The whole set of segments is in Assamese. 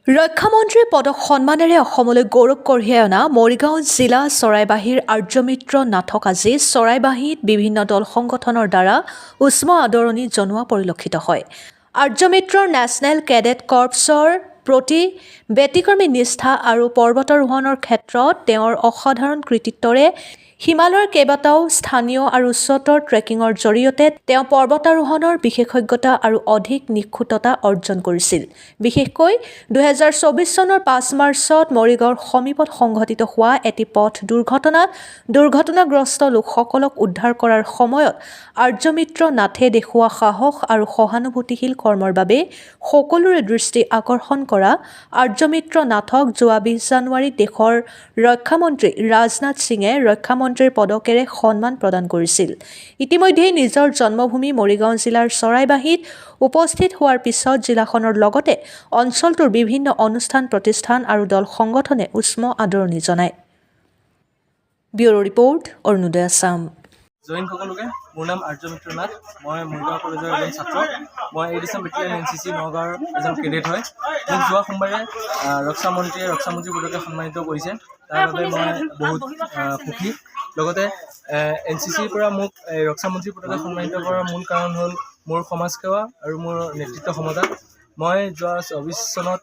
ৰক্ষামন্ত্ৰী পদক সন্মানেৰে অসমলৈ গৌৰৱ কঢ়িয়াই অনা মৰিগাঁও জিলা চৰাইবাহীৰ আৰ্যমিত্ৰ নাথক আজি চৰাইবাহীত বিভিন্ন দল সংগঠনৰ দ্বাৰা উষ্ম আদৰণি জনোৱা পৰিলক্ষিত হয়। আৰ্যমিত্ৰৰ নেশ্যনেল কেডেট কৰ্পছৰ প্ৰতি ব্যতিক্ৰমী নিষ্ঠা আৰু পৰ্বতাৰোহণৰ ক্ষেত্ৰত তেওঁৰ অসাধাৰণ কৃতিত্বৰে হিমালয়ৰ কেইবাটাও স্থানীয় আৰু উচ্চতৰ ট্ৰেকিঙৰ জৰিয়তে তেওঁ পৰ্বতাৰোহণৰ বিশেষজ্ঞতা আৰু অধিক নিখুঁততা অৰ্জন কৰিছিল। বিশেষকৈ 2024 চনৰ 5 মাৰ্চত মৰিগাঁৱৰ সমীপত সংঘটিত হোৱা এটি পথ দুৰ্ঘটনাগ্ৰস্ত লোকসকলক উদ্ধাৰ কৰাৰ সময়ত আৰ্যমিত্ৰ নাথে দেখুওৱা সাহস আৰু সহানুভূতিশীল কৰ্মৰ বাবে সকলোৰে দৃষ্টি আকৰ্ষণ কৰা আৰ্যমিত্ৰ নাথক যোৱা 20 জানুৱাৰীত দেশৰ ৰক্ষামন্ত্ৰী ৰাজনাথ সিঙে ৰক্ষামন্ত্ৰীৰ পদকেৰে সন্মান প্ৰদান কৰিছিল। ইতিমধ্যে নিজৰ জন্মভূমি মৰিগাঁও জিলাৰ চৰাইবাহীত উপস্থিত হোৱাৰ পিছত জিলাখনৰ লগতে অঞ্চলটোৰ বিভিন্ন অনুষ্ঠান প্ৰতিষ্ঠান আৰু দল সংগঠনে উষ্ম আদৰণি জনায়। Bureau report Arunodoy Assam. জৈন সকলোকে মোৰ নাম আৰ্যমিত্ৰ নাথ। মই মৰিগাঁও কলেজৰ এজন ছাত্ৰ। মই এডিচন বেটেলিয়ন NCC নগাঁৱৰ এজন কেডেট হয়। মোক যোৱা সোমবাৰে ৰক্ষামন্ত্ৰী পদকে সন্মানিত কৰিছে। তাৰ বাবে মই বহুত সুখী। লগতে NCCৰ পৰা মোক ৰক্ষামন্ত্ৰী পদকে সন্মানিত কৰাৰ মূল কাৰণ হ'ল মোৰ সমাজসেৱা আৰু মোৰ নেতৃত্ব ক্ষমতা। মই যোৱা 24 চনত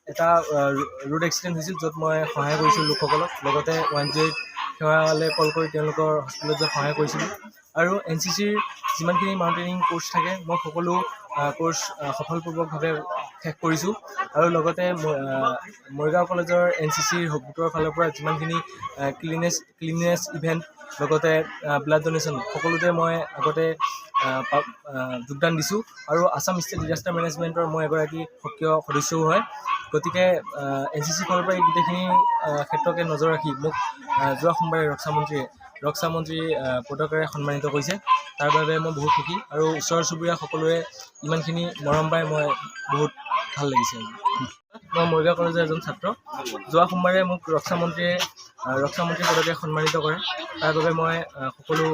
এটা ৰোড এক্সিডেণ্ট হৈছিল, য'ত মই সহায় কৰিছিলোঁ লোকসকলক। লগতে 108 সেৱালৈ কল কৰি তেওঁলোকৰ হস্পিটেলত যোৱাত সহায় কৰিছিলোঁ। আৰু NCCৰ যিমানখিনি মাউণ্টেইনিং কোৰ্চ থাকে, মই সকলো কোৰ্চ সফলপূৰ্বকভাৱে শেষ কৰিছোঁ। আৰু লগতে মৰিগাঁও কলেজৰ NCCৰ গোটৰ ফালৰ পৰা যিমানখিনি ক্লিননেছ ইভেণ্ট, লগতে ব্লাড ডনেশ্যন সকলোতে মই আগতে যোগদান দিছোঁ। আৰু আছাম ষ্টেট ডিজাষ্টাৰ মেনেজমেণ্টৰ মই এগৰাকী সক্ৰিয় সদস্যও হয়। গতিকে NCCৰ ফালৰ পৰা এই গোটেইখিনি ক্ষেত্ৰকে নজৰ ৰাখি মোক যোৱা সোমবাৰে ৰক্ষামন্ত্ৰী পদকেৰে সন্মানিত কৰিছে। তাৰ বাবে মই বহুত সুখী। আৰু ওচৰ চুবুৰীয়া সকলোৱে ইমানখিনি মৰম পাই মই বহুত ভাল লাগিছে। মই মৰিগাঁও কলেজৰ এজন ছাত্ৰ। যোৱা সোমবাৰে মোক ৰক্ষামন্ত্ৰী পদকে সন্মানিত কৰে। তাৰ বাবে মই সকলো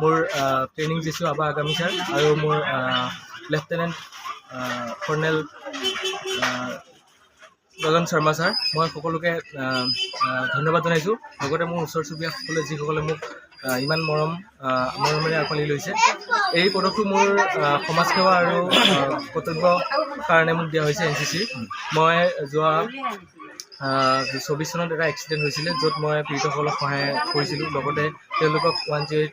মোৰ ট্ৰেইনিং দিছোঁ আবা আগামী ছাৰ আৰু মোৰ লেফটেনেণ্ট কৰ্ণেল গগন শৰ্মা ছাৰ, মই সকলোকে ধন্যবাদ জনাইছোঁ। লগতে মোৰ ওচৰ চুবুৰীয়াসকলে যিসকলে মোক ইমান মৰমেৰে আঁকোৱালি লৈছে। এই পদকটো মোৰ সমাজসেৱা আৰু কৰ্তব্যৰ কাৰণে মোক দিয়া হৈছে NCCৰ। মই যোৱা 24 চনত এটা এক্সিডেণ্ট হৈছিলে, য'ত মই পীড়িতসকলক সহায় কৰিছিলোঁ। লগতে তেওঁলোকক 108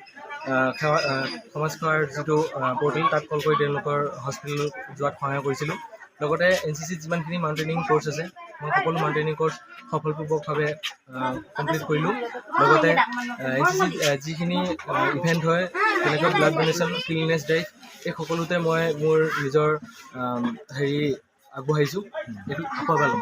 সমাজসেৱাৰ যিটো পৰ্টেল, তাত কল কৰি তেওঁলোকৰ হস্পিটেল যোৱাত সহায় কৰিছিলোঁ। লগতে NCCত যিমানখিনি মাউণ্টেইনিং কোৰ্চ আছে, মই সকলো মাউণ্টেইনিং কোৰ্চ সফলপূৰ্বকভাৱে কমপ্লিট কৰিলোঁ। লগতে NCCত যিখিনি ইভেণ্ট হয়, যেনেকৈ ব্লাড ডনেশ্যন, ক্লিননেছ ড্ৰাইভ, এই সকলোতে মই মোৰ নিজৰ আগবঢ়াইছোঁ। এইটো আশীৰ্বাদ ল'ম।